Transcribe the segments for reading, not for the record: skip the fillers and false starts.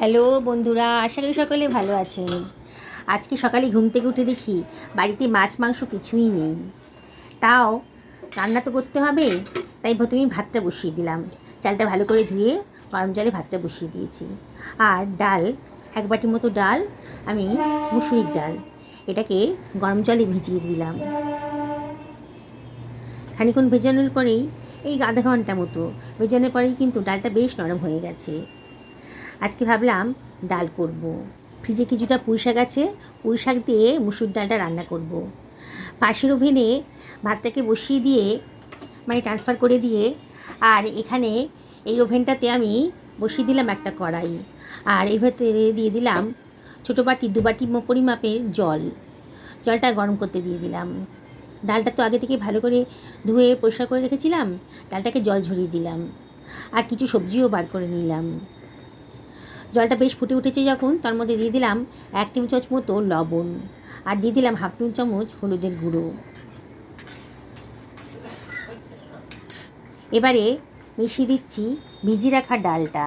Hello বন্ধুরা, আশা করি সকলে ভালো আছেন। আজকে সকালে ঘুম থেকে উঠে দেখি বাড়িতে মাছ মাংস কিছুই নেই। তাও রান্না তো করতে হবে, তাই প্রথমেই ভাতটা বসিয়ে দিলাম। চালটা ভালো করে ধুয়ে গরম জলে ভাতটা বসিয়ে দিয়েছি। আর ডাল, এক বাটি মতো ডাল, আমি মুসুরির ডাল, এটাকে গরম জলে ভিজিয়ে দিলাম। খানিক্ষণ ভেজানোর পরেই, এই আধা ঘন্টা মতো ভেজানোর পরেই কিন্তু ডালটা বেশ নরম হয়ে গেছে। আজকে ভাবলাম ডাল করব। ফ্রিজে কিছুটা পুঁই শাক আছে, পুঁই শাক দিয়ে মুসুর ডালটা রান্না করব। পাশের ওভেনে ভাতটাকে বসিয়ে দিয়ে, মানে ট্রান্সফার করে দিয়ে, আর এখানে এই ওভেনটাতে আমি বসিয়ে দিলাম একটা কড়াই। আর এর ভেতরে দিয়ে দিলাম ছোটো বাটি 2 বাটি পরিমাপের জল। জলটা গরম করতে দিয়ে দিলাম। ডালটা তো আগে থেকে ভালো করে ধুয়ে পরিষ্কার করে রেখেছিলাম, ডালটাকে জল ঝরিয়ে দিলাম। আর কিছু সবজিও বার করে নিলাম। জলটা বেশ ফুটে উঠেছে যখন, তার মধ্যে দিয়ে দিলাম 1 টেবিল চামচ মতো লবণ, আর দিয়ে দিলাম 1/2 টেবিল চামচ হলুদের গুঁড়ো। এবারে মিশিয়ে দিচ্ছি ভিজিয়ে রাখা ডালটা।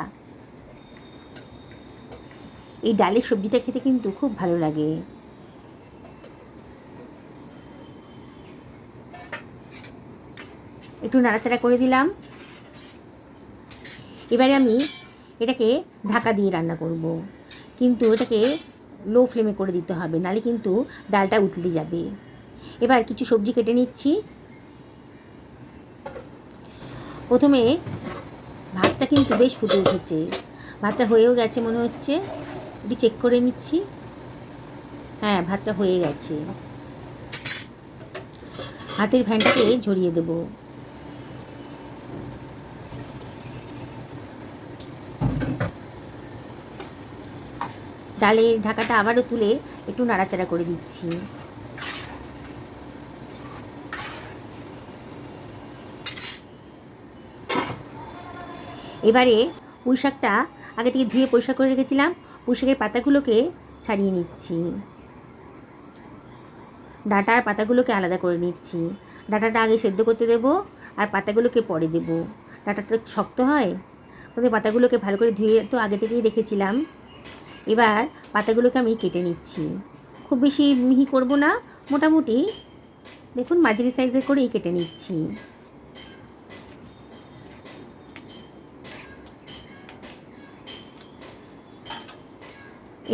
এই ডালের সবজিটা খেতে কিন্তু খুব ভালো লাগে। একটু নাড়াচাড়া করে দিলাম। এবারে আমি এটাকে ঢাকা দিয়ে রান্না করব, কিন্তু এটাকে লো ফ্লেমে করে দিতে হবে, নাহলে কিন্তু ডালটা উতলে যাবে। এবার কিছু সবজি কেটে নিচ্ছি। প্রথমে ভাতটা কিন্তু বেশ ফুটে উঠেছে, ভাতটা হয়েও গেছে মনে হচ্ছে। একটু চেক করে নিচ্ছি। হ্যাঁ, ভাতটা হয়ে গেছে। ভাতের ফ্যানটাকে ঝরিয়ে দেব। ডালের ঢাকাটা আবারও তুলে একটু নাড়াচাড়া করে দিচ্ছি। এবারে পুঁই শাকটা আগে থেকে ধুয়ে পরিষ্কার করে রেখেছিলাম, পুঁই শাকের পাতাগুলোকে ছাড়িয়ে নিচ্ছি। ডাঁটা আর পাতাগুলোকে আলাদা করে নিচ্ছি। ডাঁটাটা আগে সেদ্ধ করতে দেবো, আর পাতাগুলোকে পরে দেবো। ডাঁটাটা শক্ত হয়, ওদের পাতাগুলোকে ভালো করে ধুয়ে তো আগে থেকেই রেখেছিলাম। এবার পাতাগুলোকে আমি কেটে নিচ্ছি। খুব বেশি মিহি করব না, মোটামুটি দেখুন মাঝারি সাইজের করেই কেটে নিচ্ছি।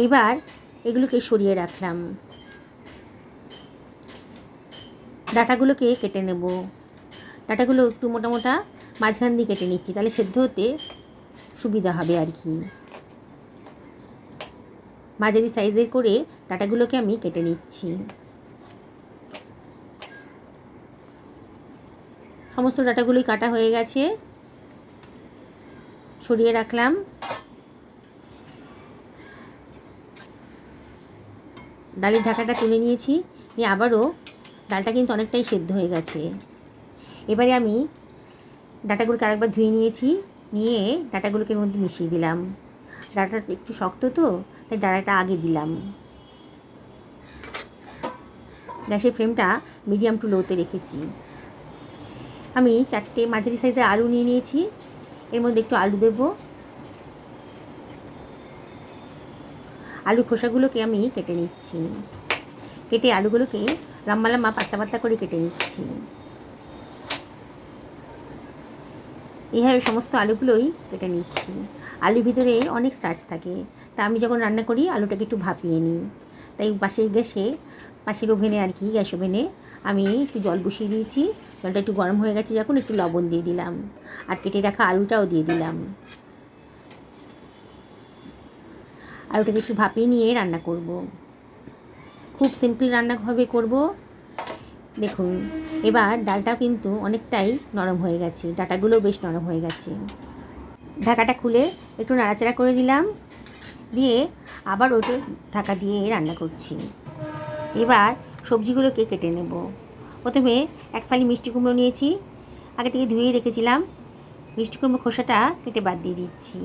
এবার এগুলোকে সরিয়ে রাখলাম। ডাঁটাগুলোকে কেটে নেব। ডাঁটাগুলো একটু মোটা মোটা মাঝখান দিয়ে কেটে নিচ্ছি, তাহলে সেদ্ধ হতে সুবিধা হবে আর কি। মাঝারি সাইজের করে ডাঁটাগুলোকে আমি কেটে নিচ্ছি। সমস্ত ডাঁটাগুলোই কাটা হয়ে গেছে, সরিয়ে রাখলাম। ডালের ঢাকাটা তুলে নিয়েছি, নিয়ে আবারও ডালটা কিন্তু অনেকটাই সেদ্ধ হয়ে গেছে। এবারে আমি ডাঁটাগুলোকে আরেকবার ধুয়ে নিয়েছি, নিয়ে ডাঁটাগুলোকে এর মধ্যে মিশিয়ে দিলাম। ডাঁটাটা একটু শক্ত তো, তাই ডাঁটাটা আগে দিলাম। গ্যাসের ফ্লেমটা মিডিয়াম টু লোতে রেখেছি। আমি 4টে মাঝারি সাইজের আলু নিয়ে নিয়েছি, এর মধ্যে একটু আলু দেব। আলুর খোসাগুলোকে আমি কেটে নিচ্ছি। কেটে আলুগুলোকে লম্বা লম্বা পাতলা পাতলা করে কেটে নিচ্ছি। এইভাবে সমস্ত আলুগুলোই কেটে নিচ্ছি। আলুর ভিতরে অনেক স্টার্চ থাকে, তা আমি যখন রান্না করি আলুটাকে একটু ভাপিয়ে নিই। তাই পাশের ওভেনে আর কি, গ্যাস ওভেনে আমি একটু জল বসিয়ে দিয়েছি। জলটা একটু গরম হয়ে গেছে যখন, একটু লবণ দিয়ে দিলাম, আর কেটে রাখা আলুটাও দিয়ে দিলাম। আলুটাকে একটু ভাপিয়ে নিয়ে রান্না করব। খুব সিম্পল রান্নাভাবে করব। দেখুন, এবার ডালটাও কিন্তু অনেকটাই নরম হয়ে গেছে, ডাঁটাগুলোও বেশ নরম হয়ে গেছে। ঢাকাটা খুলে একটু নাড়াচাড়া করে দিলাম, দিয়ে আবার ওটা ঢাকা দিয়ে রান্না করছি। এবার সবজিগুলোকে কেটে নেব। প্রথমে 1 ফালি মিষ্টি কুমড়ো নিয়েছি, আগে থেকে ধুয়ে রেখেছিলাম। মিষ্টি কুমড়ো খোসাটা কেটে বাদ দিয়ে দিচ্ছি।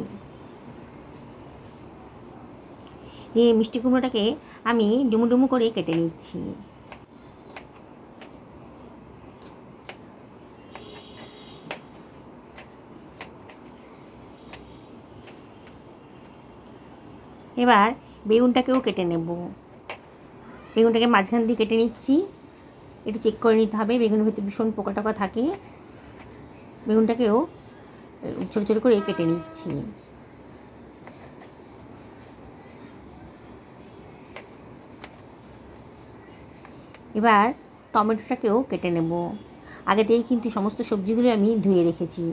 দিয়ে মিষ্টি কুমড়োটাকে আমি ডুমু ডুমু করে কেটে নিচ্ছি। এবার বেগুনটাকেও কেটে নেব। বেগুনটাকে মাঝখান দিয়ে কেটে নিচ্ছি। একটু চেক করে নিতে হবে, বেগুনের ভিতরে ভীষণ পোকা টোকা থাকে। বেগুনটাকেও ছোটো ছোটো করে কেটে নিচ্ছি। এবার টমেটোটাকেও কেটে নেব। আগে থেকেই কিন্তু সমস্ত সবজিগুলো আমি ধুয়ে রেখেছি।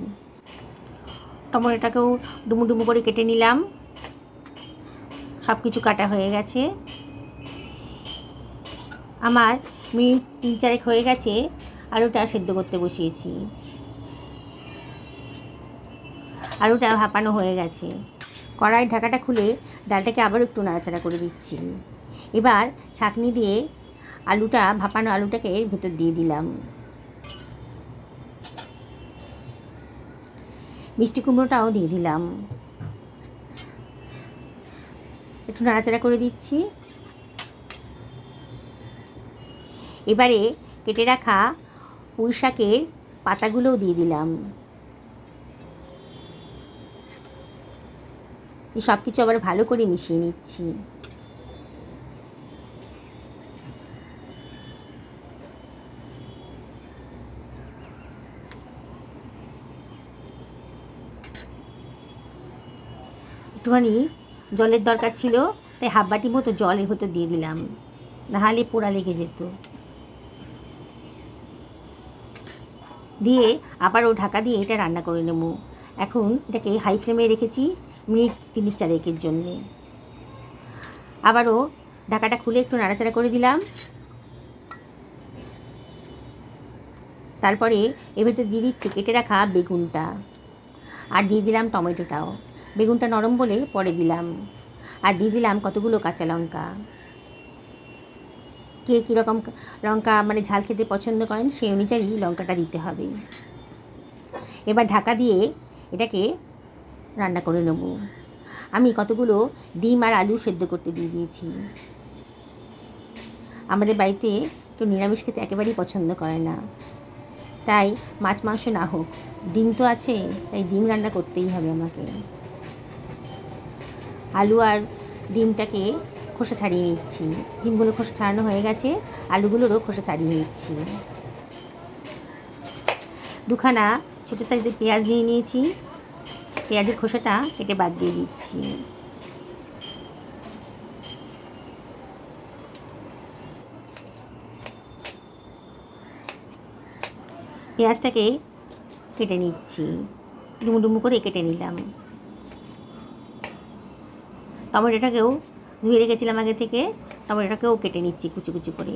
টমেটোটাকেও ডুমু ডুমু করে কেটে নিলাম। সব কিছু কাটা হয়ে গেছে। আমার মিনিট 3-4 হয়ে গেছে। আলুটা সেদ্ধ করতে বসিয়েছি। আলুটা ভাপানো হয়ে গেছে। কড়াইয়ের ঢাকাটা খুলে ডালটাকে আবার একটু নাড়াচাড়া করে দিচ্ছি। এবার ছাঁকনি দিয়ে আলুটা, ভাপানো আলুটাকে এর ভেতর দিয়ে দিলাম। মিষ্টি কুমড়োটাও দিয়ে দিলাম। একটু নাড়াচাড়া করে দিচ্ছি। এবারে কেটে রাখা পুঁই শাকের পাতাগুলোও দিয়ে দিলাম। সব কিছু আবার ভালো করে মিশিয়ে নিচ্ছি। একটুখানি জলের দরকার ছিল, তাই হাফ বাটি মতো জল এর ভেতর দিয়ে দিলাম, নাহলে পোড়া লেগে যেত। দিয়ে আবারও ঢাকা দিয়ে এটা রান্না করে নেব। এখন এটাকে হাই ফ্লেমে রেখেছি মিনিট 3-4 জন্যে। আবারও ঢাকাটা খুলে একটু নাড়াচাড়া করে দিলাম। তারপরে এর ভেতর দিয়ে দিচ্ছি কেটে রাখা বেগুনটা, আর দিয়ে দিলাম টমেটোটাও। বেগুনটা নরম বলে পরে দিলাম। আর দিয়ে দিলাম কতগুলো কাঁচা লঙ্কা। কে কীরকম লঙ্কা মানে ঝাল খেতে পছন্দ করেন সেই অনুযায়ী লঙ্কাটা দিতে হবে। এবার ঢাকা দিয়ে এটাকে রান্না করে নেব। আমি কতগুলো ডিম আর আলু সেদ্ধ করতে দিয়ে দিয়েছি। আমাদের বাড়িতে কেউ নিরামিষ খেতে একেবারেই পছন্দ করে না, তাই মাছ মাংস না হোক ডিম তো আছে, তাই ডিম রান্না করতেই হবে আমাকে। আলু আর ডিমটাকে খোসা ছাড়িয়ে নিচ্ছি। ডিমগুলো খোসা ছাড়ানো হয়ে গেছে, আলুগুলোরও খোসা ছাড়িয়ে নিচ্ছি। দুখানা ছোটো সাইজের পেঁয়াজ নিয়ে নিয়েছি। পেঁয়াজের খোসাটা কেটে বাদ দিয়ে দিচ্ছি। পেঁয়াজটাকে কেটে নিচ্ছি, ডুমু ডুমু করে কেটে নিলাম। টমেটোটাকেও ধুয়ে রেখেছিলাম আগে থেকে, টমেটোটাকেও কেটে নিচ্ছি কুচি কুচি করে।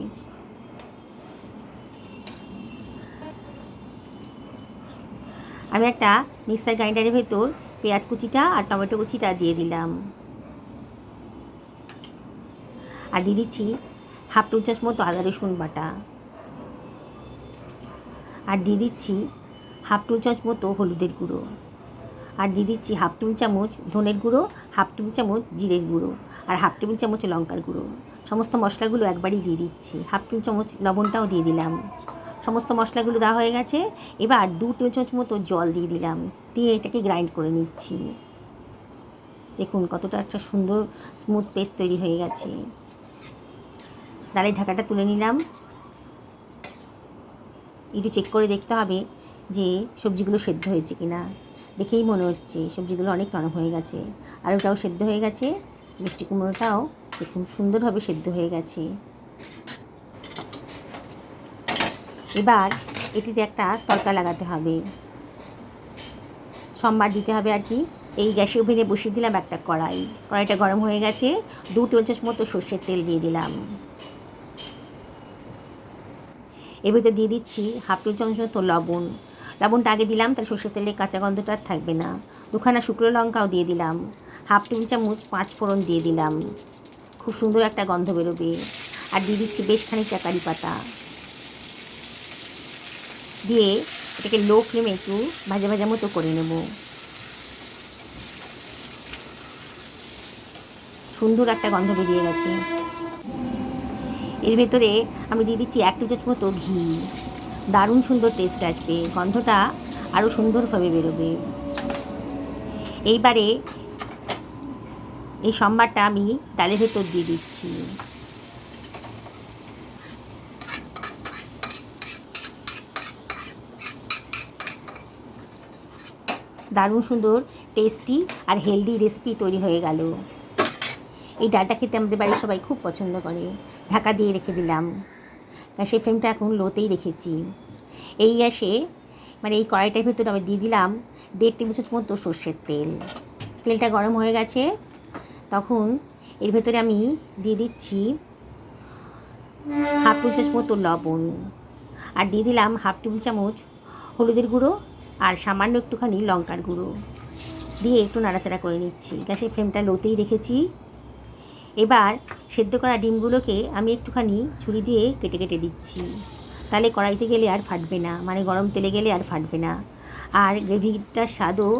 আমি একটা মিক্সার গ্রাইন্ডারের ভেতর পেঁয়াজ কুচিটা আর টমেটো কুচিটা দিয়ে দিলাম। আর দিয়ে দিচ্ছি হাফ টেবিল চামচ মতো আদা রসুন বাটা। আর দিয়ে দিচ্ছি হাফ টেবিল চামচ মতো হলুদের গুঁড়ো। আর দিয়ে দিচ্ছি হাফ টেবিল চামচ ধনের গুঁড়ো, হাফ টেবিল চামচ জিরের গুঁড়ো, আর হাফ টেবিল চামচ লঙ্কার গুঁড়ো। সমস্ত মশলাগুলো একবারই দিয়ে দিচ্ছি। হাফ টেবিল চামচ লবণটাও দিয়ে দিলাম। সমস্ত মশলাগুলো দেওয়া হয়ে গেছে। এবার 2 টেবিল চামচ মতো জল দিয়ে দিলাম, দিয়ে এটাকে গ্রাইন্ড করে নিচ্ছি। দেখুন কতটা একটা সুন্দর স্মুথ পেস্ট তৈরি হয়ে গেছে। ডালের ঢাকাটা তুলে নিলাম। একটু চেক করে দেখতে হবে যে সবজিগুলো সেদ্ধ হয়েছে কিনা। দেখেই মনে হচ্ছে সবজিগুলো অনেক নরম হয়ে গেছে। আলুটাও সেদ্ধ হয়ে গেছে, মিষ্টি কুমড়োটাও দেখুন সুন্দরভাবে সেদ্ধ হয়ে গেছে। এবার এটিতে একটা তড়কা লাগাতে হবে, সম্বার দিতে হবে আর কি। এই গ্যাসের ওভেনে বসিয়ে দিলাম একটা কড়াই। কড়াইটা গরম হয়ে গেছে। 2 টেবিল চামচ মতো সর্ষের তেল দিয়ে দিলাম। এর ভিতরে দিয়ে দিচ্ছি হাফ টেবিল চামচ মতো লবণ। লবণটা আগে দিলাম, তাহলে সর্ষের তেলের কাঁচা গন্ধটা আর থাকবে না। 2খানা শুকনো লঙ্কাও দিয়ে দিলাম। হাফ টেবিল চামচ 5 ফোড়ন দিয়ে দিলাম, খুব সুন্দর একটা গন্ধ বেরোবে। আর দিয়ে দিচ্ছি বেশ খানিকটা কারি পাতা দিয়ে এটাকে লো ফ্লেমে একটু ভাজা ভাজা মতো করে নেব। সুন্দর একটা গন্ধ বেরিয়ে গেছে। এর ভেতরে আমি দিয়ে দিচ্ছি 1 টেবিল চামচ মতো ঘি। দারুণ সুন্দর টেস্ট আসবে, গন্ধটা আরও সুন্দরভাবে বেরোবে। এইবারে এই সম্বারটা আমি ডালের ভেতর দিয়ে দিচ্ছি। দারুণ সুন্দর টেস্টি আর হেলদি রেসিপি তৈরি হয়ে গেল। এই ডালটা খেতে আমাদের বাড়ির সবাই খুব পছন্দ করে। ঢাকা দিয়ে রেখে দিলাম, গ্যাসের ফ্লেমটা এখন লোতেই রেখেছি। এই গ্যাসে এই কড়াইটার ভেতরে আমি দিয়ে দিলাম 1.5 টেবিল চামচ মতো সর্ষের তেল। তেলটা গরম হয়ে গেছে, তখন এর ভেতরে আমি দিয়ে দিচ্ছি 1/2 টেবিল চামচ মতো লবণ, আর দিয়ে দিলাম 1/2 টেবিল চামচ হলুদের গুঁড়ো আর সামান্য একটুখানি লঙ্কার গুঁড়ো দিয়ে একটু নাড়াচাড়া করে নিচ্ছি। গ্যাসের ফ্লেমটা লোতেই রেখেছি। এবার সেদ্ধ করা ডিমগুলোকে আমি একটুখানি ছুরি দিয়ে কেটে কেটে দিচ্ছি, তাহলে কড়াইতে গেলে আর ফাটবে না, গরম তেলে গেলে আর ফাটবে না, আর গ্রেভিটার স্বাদও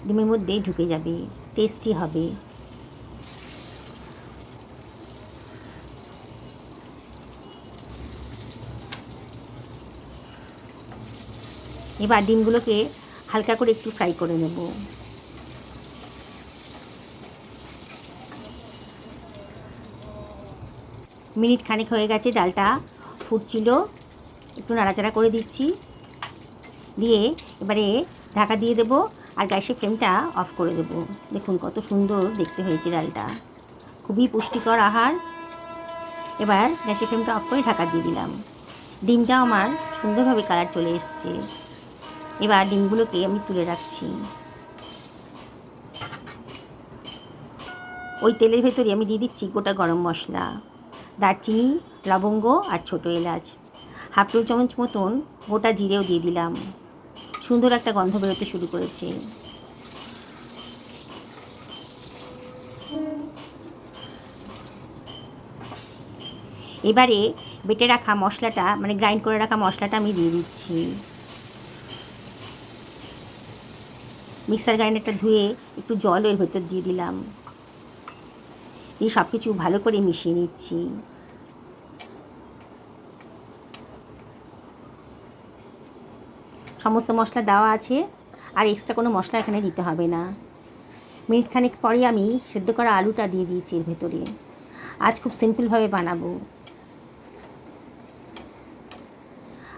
ডিমের মধ্যে ঢুকে যাবে, টেস্টি হবে। এবার ডিমগুলোকে হালকা করে একটু ফ্রাই করে নেব। মিনিট খানেক হয়ে গেছে, ডালটা ফুটছিল, একটু নাড়াচাড়া করে দিচ্ছি, দিয়ে এবারে ঢাকা দিয়ে দেব আর গ্যাসের ফ্লেমটা অফ করে দেব। দেখুন কত সুন্দর দেখতে হয়েছে ডালটা, খুবই পুষ্টিকর আহার। এবার গ্যাসের ফ্লেমটা অফ করে ঢাকা দিয়ে দিলাম। ডিমটাও আমার সুন্দরভাবে কালার চলে এসছে। এবার ডিমগুলোকে আমি তুলে রাখছি। ওই তেলের ভেতরে আমি দিয়ে দিচ্ছি গোটা গরম মশলা, দারচিনি, লবঙ্গ আর ছোটো এলাচ, 1/2 টেবিল চামচ মতন গোটা জিরেও দিয়ে দিলাম। সুন্দর একটা গন্ধ বেরোতে শুরু করেছে। এবারে বেটে রাখা মশলাটা গ্রাইন্ড করে রাখা মশলাটা আমি দিয়ে দিচ্ছি। মিক্সার গ্রাইন্ডারটা ধুয়ে একটু জল এর ভেতর দিয়ে দিলাম, দিয়ে সব কিছু ভালো করে মিশিয়ে নিচ্ছি। সমস্ত মশলা দেওয়া আছে, আর এক্সট্রা কোনো মশলা এখানে দিতে হবে না। মিনিট খানেক পরে আমি সেদ্ধ করা আলুটা দিয়ে দিয়েছি এর ভেতরে। আজ খুব সিম্পলভাবে বানাবো।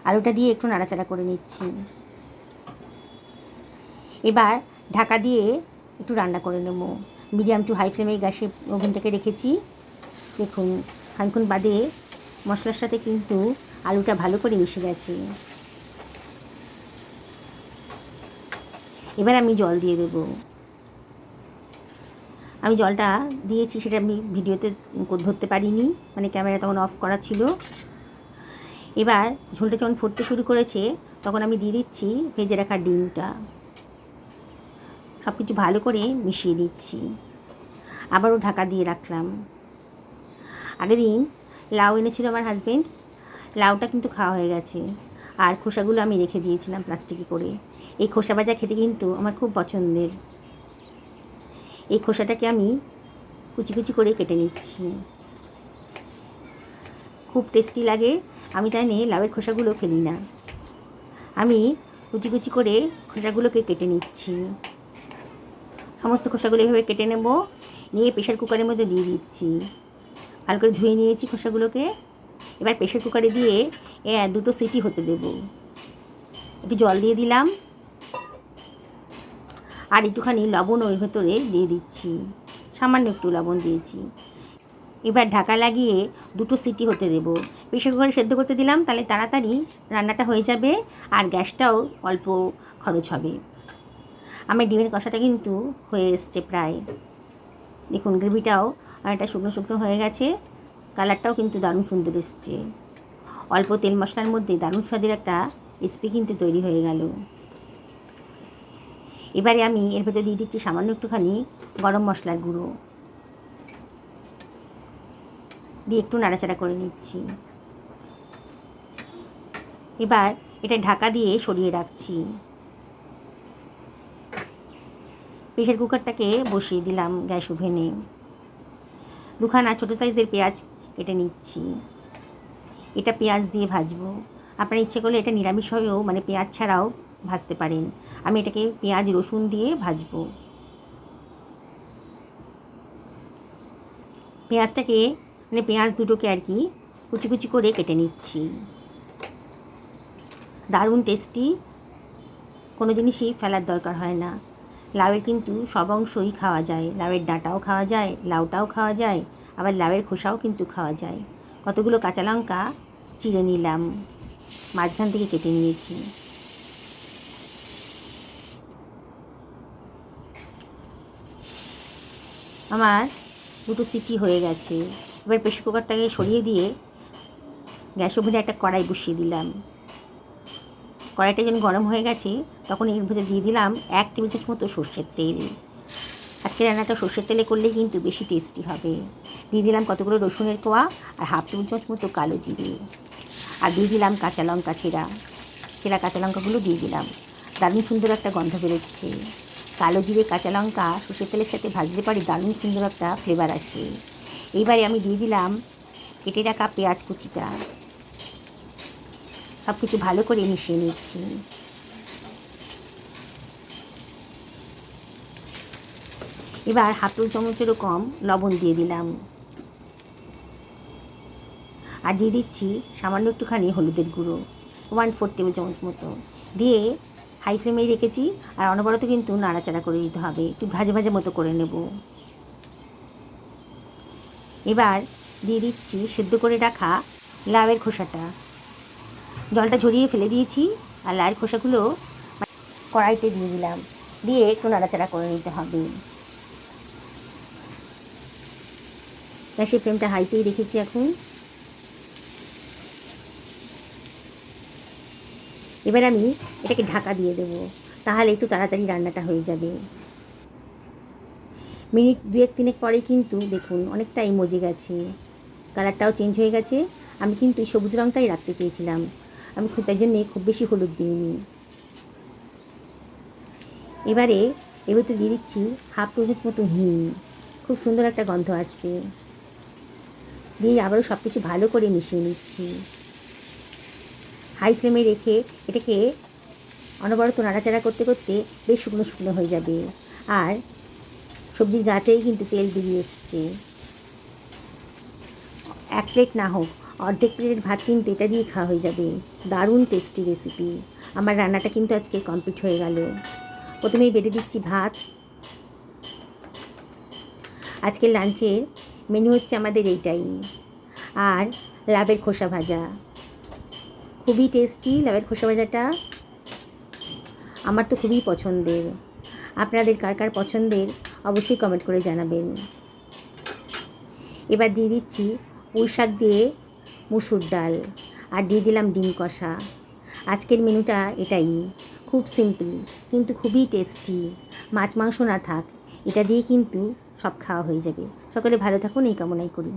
আলুটা দিয়ে একটু নাড়াচাড়া করে নিচ্ছি। এবার ঢাকা দিয়ে একটু রান্না করে নেব। মিডিয়াম টু হাই ফ্লেমে গ্যাসে ওভেনটাকে রেখেছি। দেখুন খানিকক্ষণ বাদে মশলার সাথে কিন্তু আলুটা ভালো করে মিশে গেছে। এবার আমি জল দিয়ে দেব। আমি জলটা দিয়েছি সেটা আমি ভিডিওতে ধরতে পারিনি, ক্যামেরা তখন অফ করা ছিল। এবার ঝোলটা যখন ফুটতে শুরু করেছে তখন আমি দিয়ে দিচ্ছি ভেজে রাখা ডিমটা। সব কিছু ভালো করে মিশিয়ে দিচ্ছি, আবারও ঢাকা দিয়ে রাখলাম। আগের দিন লাউ এনেছিল আমার হাজব্যান্ড, লাউটা কিন্তু খাওয়া হয়ে গেছে, আর খোসাগুলো আমি রেখে দিয়েছিলাম প্লাস্টিকে করে। এই খোসা ভাজা খেতে কিন্তু আমার খুব পছন্দের। এই খোসাটাকে আমি কুচি কুচি করে কেটে নিচ্ছি, খুব টেস্টি লাগে। আমি তাই নিয়ে লাউয়ের খোসাগুলো ফেলি না, আমি কুচি কুচি করে খোসাগুলোকে কেটে নিচ্ছি। সমস্ত খোসাগুলো এভাবে কেটে নেব, নিয়ে প্রেশার কুকারের মধ্যে দিয়ে দিচ্ছি। ভালো করে ধুয়ে নিয়েছি খোসাগুলোকে। এবার প্রেশার কুকারে দিয়ে 2টো সিটি হতে দেব। একটু জল দিয়ে দিলাম, আর একটুখানি লবণ ওই ভেতরে দিয়ে দিচ্ছি, সামান্য একটু লবণ দিয়েছি। এবার ঢাকা লাগিয়ে 2টো সিটি হতে দেব। প্রেশার কুকারে সেদ্ধ করতে দিলাম, তাহলে তাড়াতাড়ি রান্নাটা হয়ে যাবে আর গ্যাসটাও অল্প খরচ হবে। আমার ডিমের কষাটা কিন্তু হয়ে এসছে প্রায়। দেখুন গ্রেভিটাও অনেকটা শুকনো শুকনো হয়ে গেছে, কালারটাও কিন্তু দারুণ সুন্দর এসছে। অল্প তেল মশলার মধ্যে দারুণ স্বাদের একটা রেসিপি কিন্তু তৈরি হয়ে গেল। এবারে আমি এর ভেতরে দিয়ে দিচ্ছি সামান্য একটুখানি গরম মশলার গুঁড়ো, দিয়ে একটু নাড়াচাড়া করে নিচ্ছি। এবার এটা ঢাকা দিয়ে সরিয়ে রাখছি। প্রেশার কুকারটাকে বসিয়ে দিলাম গ্যাস ওভেনে। 2খানা ছোটো সাইজের পেঁয়াজ কেটে নিচ্ছি। এটা পেঁয়াজ দিয়ে ভাজবো। আপনার ইচ্ছে করলে এটা নিরামিষভাবেও পেঁয়াজ ছাড়াও ভাজতে পারেন। আমি এটাকে পেঁয়াজ রসুন দিয়ে ভাজবো। পেঁয়াজটাকে মানে পেঁয়াজ দুটোকে আর কি কুচি কুচি করে কেটে নিচ্ছি। দারুণ টেস্টি, কোনো জিনিসই ফেলার দরকার হয় না। লাউয়ের কিন্তু সব অংশই খাওয়া যায়, লাউয়ের ডাঁটাও খাওয়া যায়, লাউটাও খাওয়া যায়, আবার লাউয়ের খোসাও কিন্তু খাওয়া যায়। কতগুলো কাঁচা লঙ্কা চিড়ে নিলাম, মাঝখান থেকে কেটে নিয়েছি। আমার দুটো সিটি হয়ে গেছে। এবার প্রেশার কুকারটাকে সরিয়ে দিয়ে গ্যাস ওভেনে একটা কড়াই বসিয়ে দিলাম। কড়াইটা যখন গরম হয়ে গেছে তখন এর ভেতরে দিয়ে দিলাম 1 টেবিল চামচ মতো সর্ষের তেল। আজকে রান্নাটা সর্ষের তেলে করলেই কিন্তু বেশি টেস্টি হবে। দিয়ে দিলাম কতগুলো রসুনের কোয়া আর 1/2 টেবিল চামচ মতো কালো জিরে, আর দিয়ে দিলাম কাঁচা লঙ্কা চেরা কাঁচা লঙ্কাগুলো দিয়ে দিলাম। দারুণ সুন্দর একটা গন্ধ বেরোচ্ছে। কালো জিরে কাঁচা লঙ্কা সর্ষের তেলের সাথে ভাজলে পরে দারুণ সুন্দর একটা ফ্লেভার আসে। এইবারে আমি দিয়ে দিলাম কেটে রাখা পেঁয়াজ কুচিটা। সব কিছু ভালো করে মিশিয়ে নিচ্ছি। এবার 1/2 টেবিল চামচেরও কম লবণ দিয়ে দিলাম, আর দিয়ে দিচ্ছি সামান্য একটুখানি হলুদের গুঁড়ো 1/4 টেবিল চামচ মতো। দিয়ে হাই ফ্লেমেই রেখেছি, আর অনবরত কিন্তু নাড়াচাড়া করে দিতে হবে, একটু ভাজা ভাজা মতো করে নেব। এবার দিয়ে দিচ্ছি সেদ্ধ করে রাখা লাউয়ের খোসাটা। জলটা ঝরিয়ে ফেলে দিয়েছি, আর লাউয়ের খোসাগুলো কড়াইতে দিয়ে দিলাম, দিয়ে একটু নাড়াচাড়া করে নিতে হবে। গ্যাসের ফ্লেমটা হাইতেই রেখেছি এখন। এবার আমি এটাকে ঢাকা দিয়ে দেব, তাহলে একটু তাড়াতাড়ি রান্নাটা হয়ে যাবে। মিনিট 2-3 পরে কিন্তু দেখুন অনেকটাই মজে গেছে, কালারটাও চেঞ্জ হয়ে গেছে। আমি কিন্তু সবুজ রঙটাই রাখতে চেয়েছিলাম, আমি তাই জন্যে খুব বেশি হলুদ দিইনি। এবারে এর ভিতরে দিয়ে দিচ্ছি 1/2 টেবিল চামচ মতো হিং, খুব সুন্দর একটা গন্ধ আসবে। দিয়ে আবারও সব কিছু ভালো করে মিশিয়ে নিচ্ছি। হাই ফ্লেমে রেখে এটাকে অনবরত নাড়াচাড়া করতে করতে বেশ শুকনো শুকনো হয়ে যাবে। আর সবজির গাতেই কিন্তু তেল বেরিয়ে এসছে। 1 প্লেট না হোক, অর্ধেক প্লেটের ভাত কিন্তু এটা দিয়ে খাওয়া হয়ে যাবে। দারুণ টেস্টি রেসিপি। আমার রান্নাটা কিন্তু আজকে কমপ্লিট হয়ে গেল। প্রথমেই বেড়ে দিচ্ছি ভাত। আজকের লাঞ্চের মেনু হচ্ছে আমাদের এইটাই, আর লাউয়ের খোসা ভাজা। খুবই টেস্টি লাউয়ের খোসা ভাজাটা, আমার তো খুবই পছন্দের। আপনাদের কার কার পছন্দের অবশ্যই কমেন্ট করে জানাবেন। এবার দিয়ে দিচ্ছি পুঁই শাক দিয়ে মুসুর ডাল, আর দিয়ে দিলাম ডিম কষা। আজকের মেনুটা এটাই, খুব সিম্পল কিন্তু খুবই টেস্টি। মাছ মাংস না থাক, এটা দিয়ে কিন্তু সব খাওয়া হয়ে যাবে। সকলে ভালো থাকুন এই কামনাই করি।